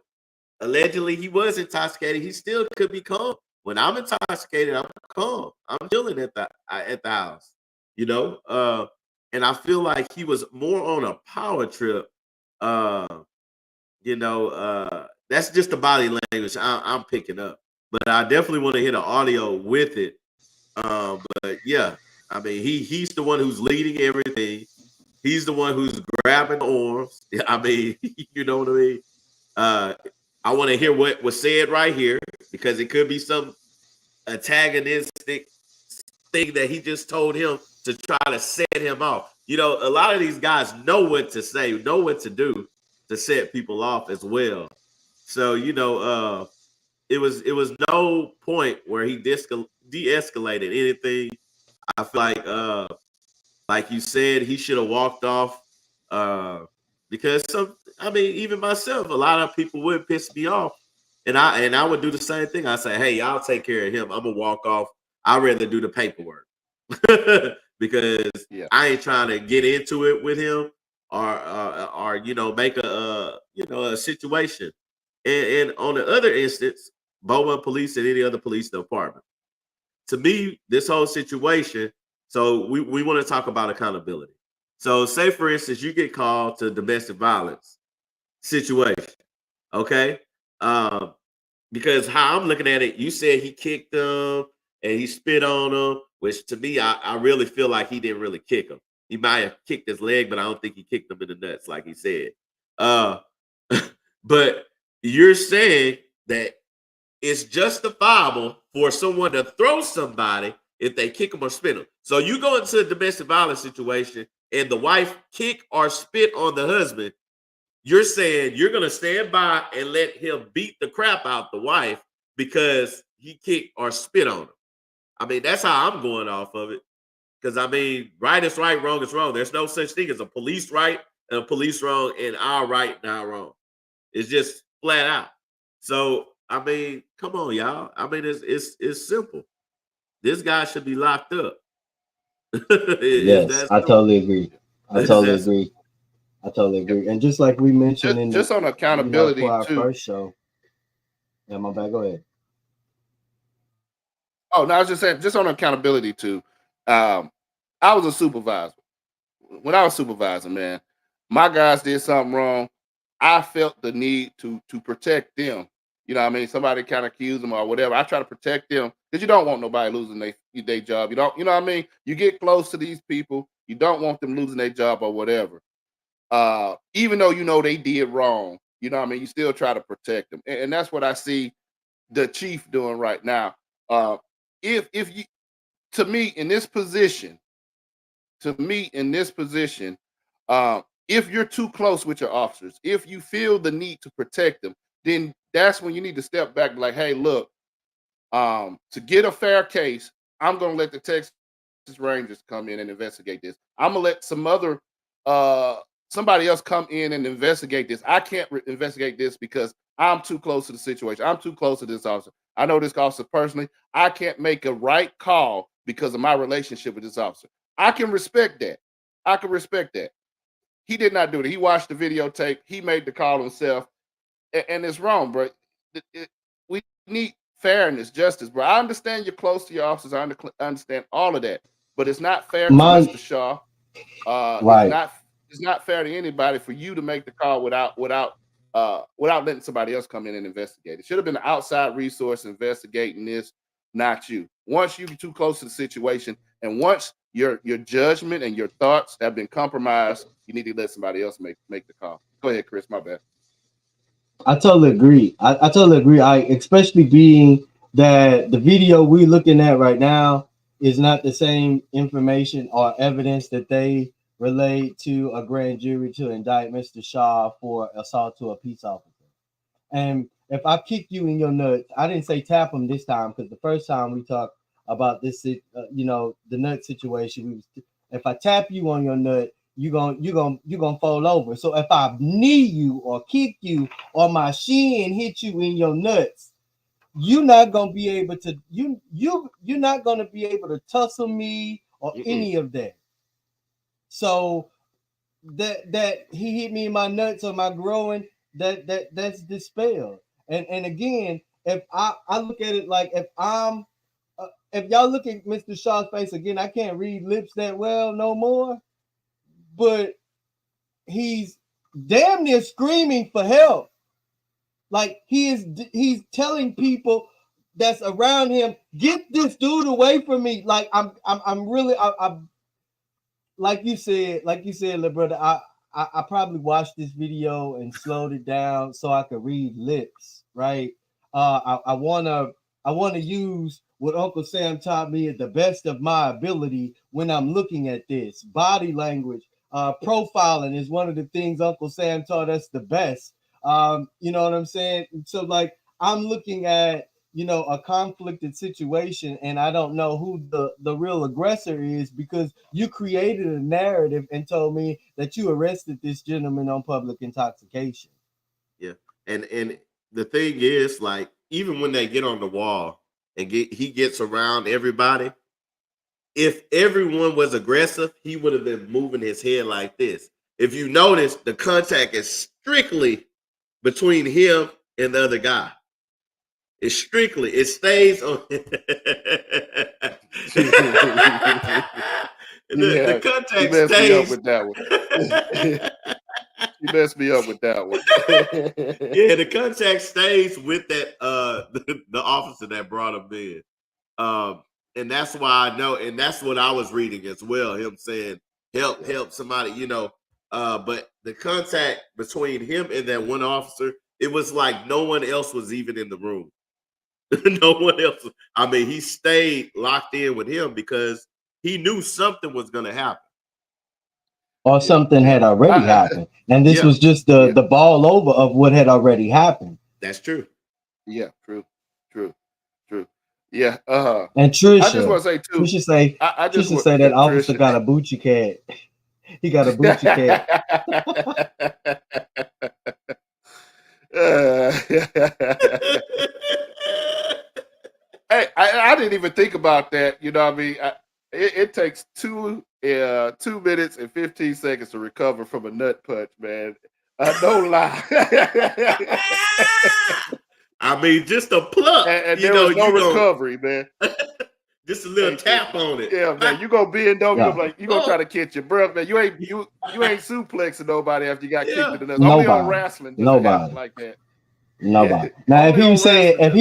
allegedly he was intoxicated. He still could be calm. When I'm intoxicated, I'm calm. I'm chilling at the house, and I feel like he was more on a power trip. That's just the body language I'm picking up. But I definitely want to hear the audio with it. But yeah, I mean, he's the one who's leading everything. He's the one who's grabbing the arms. I mean, you know what I mean? I want to hear what was said right here because it could be some antagonistic thing that he just told him to try to set him off. A lot of these guys know what to say, know what to do to set people off as well. So, it was no point where he de-escalated anything. I feel like you said, he should have walked off because even myself, a lot of people would piss me off, and I would do the same thing. I say, hey, I'll take care of him. I'm gonna walk off. I'd rather do the paperwork because I ain't trying to get into it with him or make a situation. And on the other instance, Beaumont Police and any other police department. To me, this whole situation, so we want to talk about accountability. So say, for instance, you get called to domestic violence situation, okay? Because how I'm looking at it, you said he kicked them and he spit on them, which to me, I really feel like he didn't really kick him. He might have kicked his leg, but I don't think he kicked him in the nuts like he said. But you're saying that it's justifiable for someone to throw somebody if they kick them or spit them. So you go into a domestic violence situation and the wife kick or spit on the husband, you're saying you're going to stand by and let him beat the crap out the wife because he kicked or spit on him. I mean, that's how I'm going off of it. Because, right is right, wrong is wrong. There's no such thing as a police right and a police wrong and our right and our wrong. It's just flat out. So, come on, y'all. It's simple. This guy should be locked up. Yes, I totally agree. I totally agree. And just like we mentioned just on accountability for our too. first show. Yeah, my bad. Go ahead. Oh, no, I was just saying, just on accountability too. I was a supervisor. When I was supervising, man, my guys did something wrong. I felt the need to protect them. Somebody kind of accused them or whatever. I try to protect them because you don't want nobody losing their job. You don't, You get close to these people. You don't want them losing their job or whatever. Even though they did wrong, you still try to protect them. And that's what I see the chief doing right now. If you, to me in this position, if you're too close with your officers, if you feel the need to protect them, then that's when you need to step back and like, hey, look, to get a fair case, I'm going to let the Texas Rangers come in and investigate this. I'm going to let some other somebody else come in and investigate this. I can't investigate this because I'm too close to the situation. I'm too close to this officer. I know this officer personally. I can't make a right call because of my relationship with this officer. I can respect that. I can respect that. He did not do it. He watched the videotape. He made the call himself, and it's wrong, bro. We need fairness, justice, bro. I understand you're close to your officers. I understand all of that, but it's not fair to Mr. Shaw. Right. It's not fair to anybody for you to make the call without letting somebody else come in and investigate. It should have been an outside resource investigating this, not you. Once you're too close to the situation, and once your judgment and your thoughts have been compromised, you need to let somebody else make the call. Go ahead, Chris. My bad. I totally agree. I totally agree. Especially being that the video we're looking at right now is not the same information or evidence that they relayed to a grand jury to indict Mr. Shaw for assault to a peace officer. And if I kick you in your nuts, I didn't say tap him this time because the first time we talked about this, the nut situation, if I tap you on your nut, you're gonna fall over. So if I knee you or kick you or my shin hit you in your nuts, you're not gonna be able to you're not gonna be able to tussle me or any of that. So that he hit me in my nuts or my groin, that's dispelled. And again, if I look at it like if y'all look at Mr. Shaw's face again, I can't read lips that well no more, but he's damn near screaming for help. Like he's telling people that's around him, get this dude away from me. Like I'm really like you said, little brother, I probably watched this video and slowed it down so I could read lips, right? I wanna use what Uncle Sam taught me at the best of my ability when I'm looking at this. Body language, profiling is one of the things Uncle Sam taught us the best. You know what I'm saying? So like I'm looking at a conflicted situation, and I don't know who the real aggressor is because you created a narrative and told me that you arrested this gentleman on public intoxication. Yeah, and the thing is, like, even when they get on the wall and he gets around everybody, if everyone was aggressive, he would have been moving his head like this. If you notice, the contact is strictly between him and the other guy. It stays on. The contact stays. With that one. You messed me up with that one. Yeah, the contact stays with that the officer that brought him in. And that's why I know, and that's what I was reading as well. Him saying, help somebody, but the contact between him and that one officer, it was like no one else was even in the room. No one else. I mean, he stayed locked in with him because he knew something was going to happen. Or something had already happened. And this was just the ball over of what had already happened. That's true. Yeah, true. Yeah. And Trisha, I just want to say too. Trisha say, I just Trisha say that officer got a Bucci cat. He got a Bucci cat. Hey, I didn't even think about that. You know what I mean? It takes 2 minutes and 15 seconds to recover from a nut punch, man. Don't lie. I mean, just a pluck. And there was no recovery, man. Just a little tap on it. Yeah, man. You gonna bend over, you gonna try to catch your breath, man. You ain't suplexing nobody after you got kicked in the nuts. Only on wrestling does it happen like that. Nobody. Now, if he said, if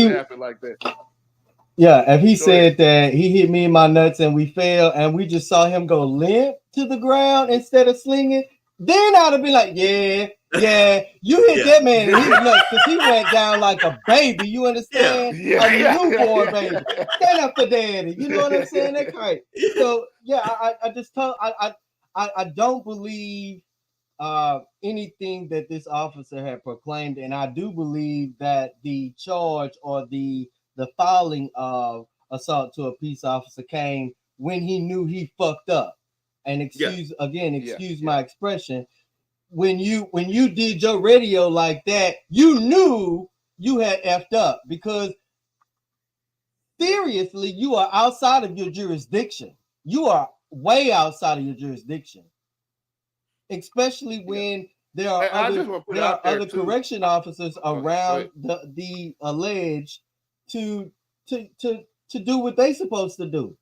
he said that he hit me in my nuts and we fell and we just saw him go limp to the ground instead of slinging, then I'd have been like, yeah, you hit that man in his nuts because he went down like a baby. You understand? A newborn baby. Stand up for daddy. You know what I'm saying? That's right. So I just told I don't believe anything that this officer had proclaimed, and I do believe that the charge or the filing of assault to a peace officer came when he knew he fucked up. And excuse my expression, when you did your radio like that, you knew you had effed up, because seriously, you are outside of your jurisdiction. You are way outside of your jurisdiction, especially when there are I just want to put it out there too. correction officers Go around ahead. the alleged to do what they supposed to do.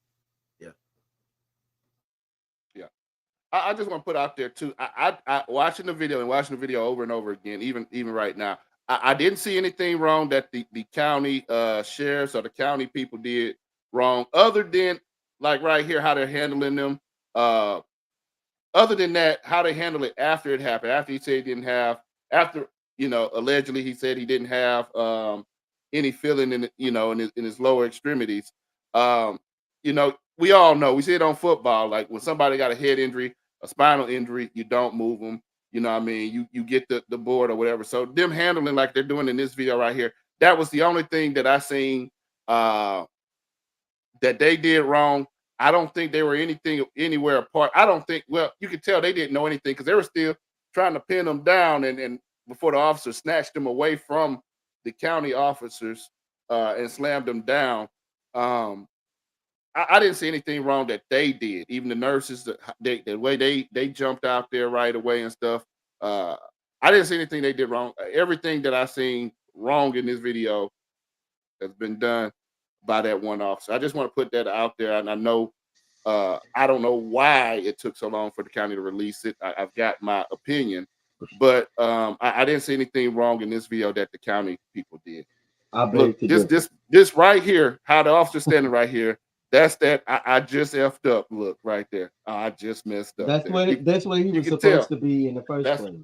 I just want to put out there too. I watching the video over and over again, even right now. I didn't see anything wrong that the county sheriffs or the county people did wrong, other than like right here how they're handling them. Other than that, how they handle it after it happened, after he said he didn't have, after allegedly he said he didn't have any feeling in in his lower extremities. We all know, we see it on football, like when somebody got a head injury, a spinal injury, you don't move them. You know what I mean? You get the board or whatever. So them handling like they're doing in this video right here, that was the only thing that I seen that they did wrong. I don't think they were anywhere apart. I don't think, well, you could tell they didn't know anything because they were still trying to pin them down, and before the officers snatched them away from the county officers and slammed them down. I didn't see anything wrong that they did. Even the nurses, the way they jumped out there right away and stuff. I didn't see anything they did wrong. Everything that I seen wrong in this video has been done by that one officer. I just want to put that out there, and I know I don't know why it took so long for the county to release it. I've got my opinion, but I didn't see anything wrong in this video that the county people did. Look, this right here, how the officer standing right here. That's that. I just effed up. Look right there. I just messed up. That's what he was supposed to be in the first place.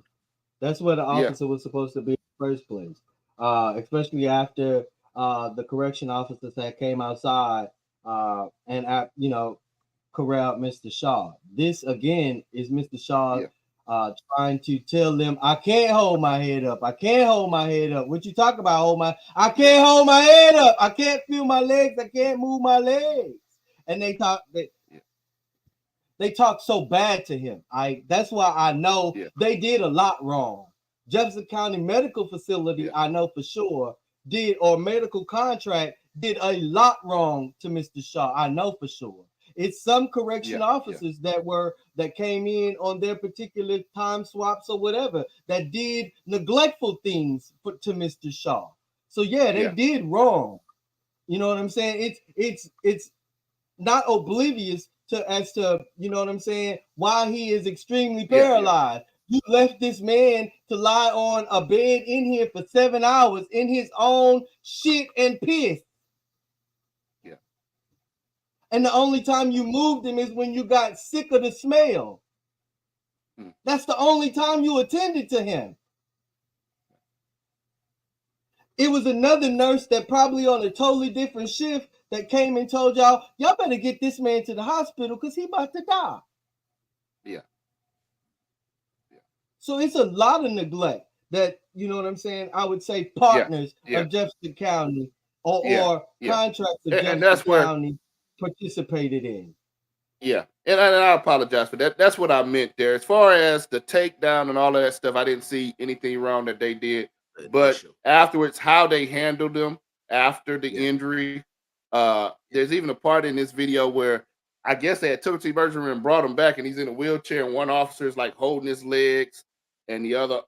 That's where the officer was supposed to be in the first place. Especially after the correction officers that came outside and corralled Mr. Shaw. This again is Mr. Shaw trying to tell them, I can't hold my head up. I can't hold my head up. What you talk about? I can't hold my head up. I can't feel my legs. I can't move my legs. And they talk so bad to him. That's why I know they did a lot wrong. Jefferson County Medical Facility, I know for sure, medical contract did a lot wrong to Mr. Shaw. I know for sure. It's some correction officers that came in on their particular time swaps or whatever that did neglectful things to Mr. Shaw. So they did wrong. You know what I'm saying? It's not oblivious as to you know what I'm saying, why he is extremely paralyzed. You left this man to lie on a bed in here for 7 hours in his own shit and piss. And the only time you moved him is when you got sick of the smell. That's the only time you attended to him. It was another nurse that probably on a totally different shift that came and told y'all better get this man to the hospital because he about to die. So it's a lot of neglect that, you know what I'm saying, I would say partners of Jefferson County or contracts of Jefferson County participated in. And I apologize for that. That's what I meant there. As far as the takedown and all of that stuff, I didn't see anything wrong that they did. But afterwards, how they handled them after the injury, there's even a part in this video where I guess they had took him to the emergency room and brought him back, and he's in a wheelchair, and one officer is like holding his legs, and the other,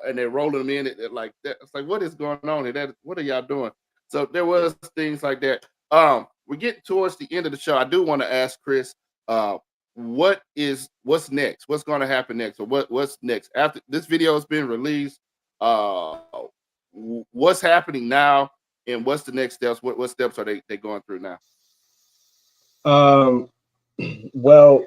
and they're rolling him in it like that. It's like, what is going on here? What are y'all doing? So there was things like that. We're getting towards the end of the show. I do want to ask Chris, what's next? What's going to happen next? Or what's next after this video has been released? What's happening now, and what's the next steps? What steps are they going through now? Well,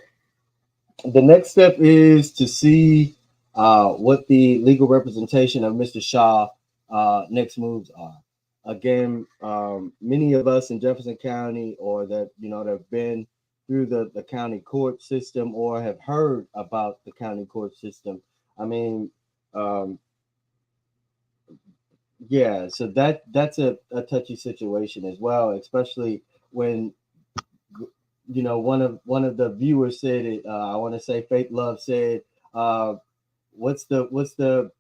the next step is to see what the legal representation of Mr. Shaw next moves are. Again, many of us in Jefferson County, or that that have been through the county court system or have heard about the county court system. I mean, so that's a touchy situation as well, especially when one of the viewers said it. I want to say Faith Love said what's the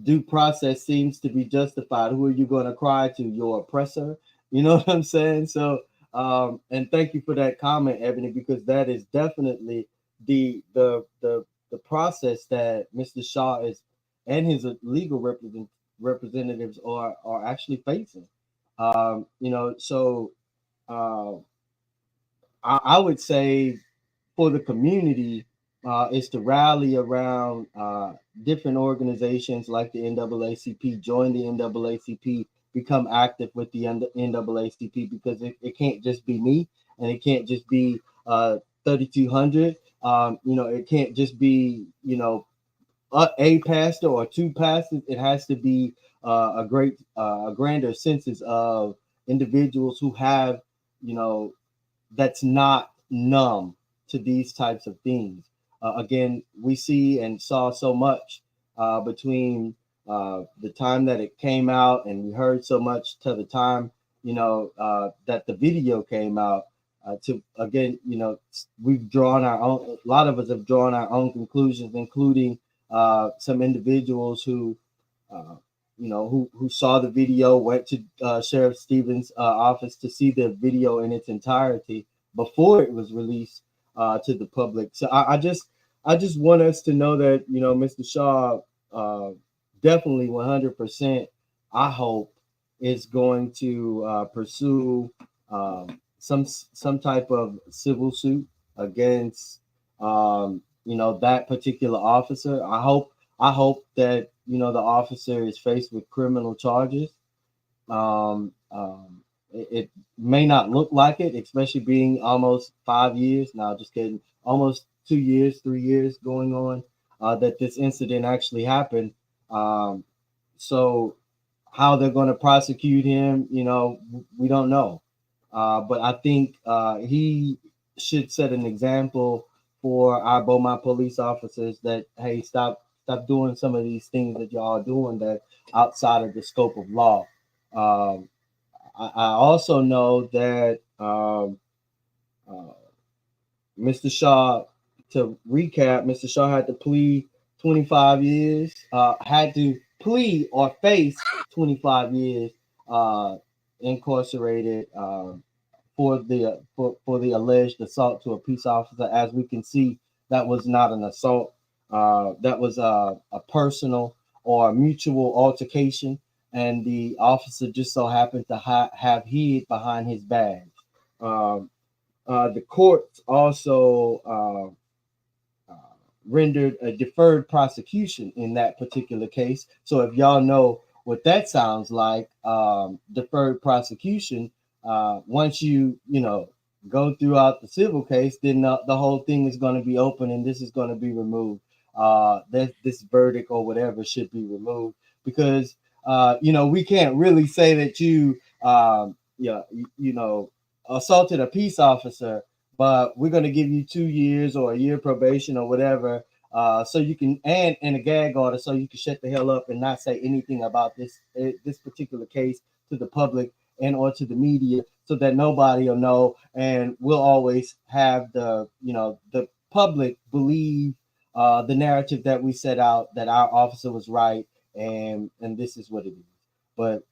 due process seems to be justified. Who are you going to cry to? Your oppressor? You know what I'm saying? So, and thank you for that comment, Ebony, because that is definitely the process that Mr. Shaw is and his legal representatives are actually facing. So uh, I would say for the community is to rally around different organizations like the NAACP, join the NAACP, become active with the NAACP, because it can't just be me, and it can't just be 3,200. It can't just be, a pastor or two pastors. It has to be a grander census of individuals who have, that's not numb to these types of things. Again, we see and saw so much between the time that it came out, and we heard so much to the time, that the video came out. To again, we've drawn our own. A lot of us have drawn our own conclusions, including some individuals who who saw the video, went to Sheriff Stevens' office to see the video in its entirety before it was released to the public. So I just want us to know that, Mr. Shaw definitely 100%, I hope, is going to pursue some type of civil suit against that particular officer. I hope that the officer is faced with criminal charges. It may not look like it, especially being almost 5 years now. Just kidding, almost 2 years, 3 years going on that this incident actually happened. So how they're going to prosecute him, we don't know. But I think he should set an example for our Beaumont police officers that, hey, stop doing some of these things that y'all are doing that outside of the scope of law. I also know that Mr. Shaw, to recap, Mr. Shaw had to plead 25 years, had to plead or face 25 years incarcerated for the alleged assault to a peace officer. As we can see, that was not an assault. That was a personal or mutual altercation, and the officer just so happened to have hid behind his badge. The courts also rendered a deferred prosecution in that particular case. So if y'all know what that sounds like, deferred prosecution, once you go throughout the civil case, then the whole thing is going to be open, and this is going to be removed. This verdict or whatever should be removed, because we can't really say that you assaulted a peace officer, but we're going to give you 2 years or a year probation or whatever, so you can and a gag order, so you can shut the hell up and not say anything about this particular case to the public and or to the media, so that nobody will know, and we'll always have the public believe the narrative that we set out, that our officer was right, and this is what it is. But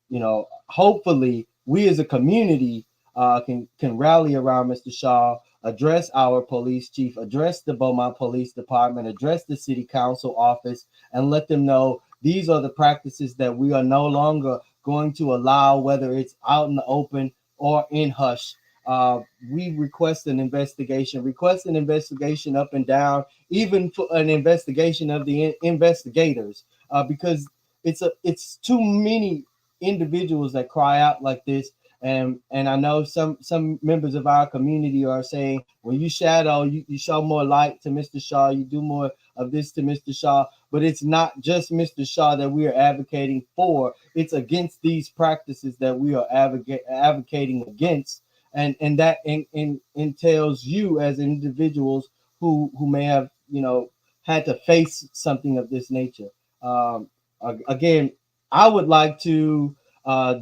hopefully we as a community can rally around Mr. Shaw, address our police chief, address the Beaumont Police Department, address the city council office, and let them know these are the practices that we are no longer going to allow, whether it's out in the open or in hush. We request an investigation up and down, even for an investigation of the investigators, because it's too many individuals that cry out like this. And I know some members of our community are saying, well, you shadow, you show more light to Mr. Shaw, you do more of this to Mr. Shaw, but it's not just Mr. Shaw that we are advocating for. It's against these practices that we are advocating against, and that entails you as individuals who may have had to face something of this nature. Again, I would like to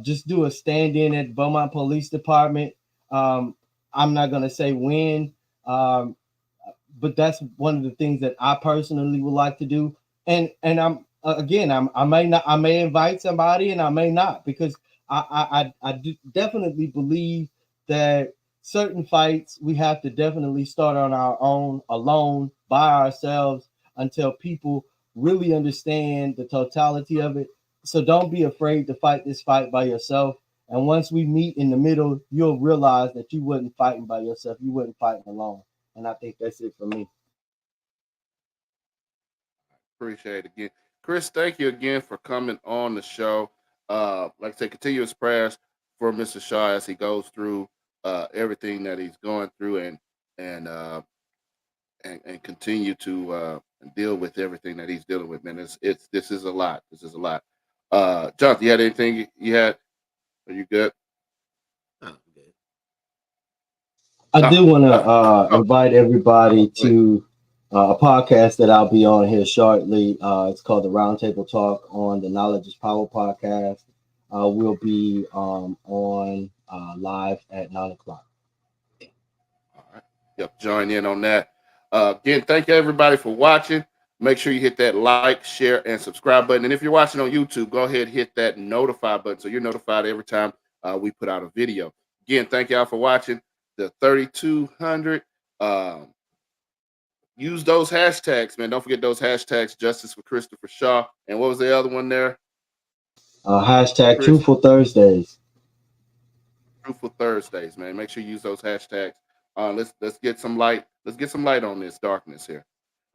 just do a stand-in at Beaumont Police Department. I'm not going to say when, but that's one of the things that I personally would like to do. and I'm again, I may invite somebody and I may not, because I do definitely believe that certain fights we have to definitely start on our own, alone, by ourselves, until people really understand the totality of it. So don't be afraid to fight this fight by yourself. And once we meet in the middle, you'll realize that you wasn't fighting by yourself. You wasn't fighting alone. And I think that's it for me. Appreciate it again. Chris, thank you again for coming on the show. Like I say, continuous prayers for Mr. Shaw as he goes through everything that he's going through, and continue to deal with everything that he's dealing with. Man, this is a lot. This is a lot. Jonathan, you had anything you had? Are you good? Oh, good. I do want to invite everybody to a podcast that I'll be on here shortly. It's called the Roundtable Talk on the Knowledge is Power podcast. We'll be on live at 9 o'clock. All right. Yep, join in on that. Again, thank you everybody for watching. Make sure you hit that like, share, and subscribe button. And if you're watching on YouTube, go ahead and hit that notify button so you're notified every time we put out a video. Again, thank y'all for watching the 3200. Use those hashtags, man. Don't forget those hashtags, Justice for Christopher Shaw. And what was the other one there? Hashtag Chris? Truthful Thursdays. Truthful Thursdays, man. Make sure you use those hashtags. Let's get some light. Let's get some light on this darkness here.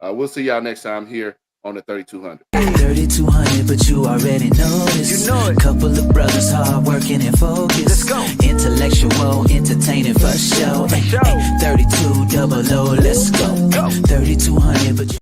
We'll see y'all next time here on the 3200. 3200, but you already know this. You know it. Couple of brothers hard working and focused. Let's go. Intellectual, entertaining for show. 3200, let's go. 3200, but you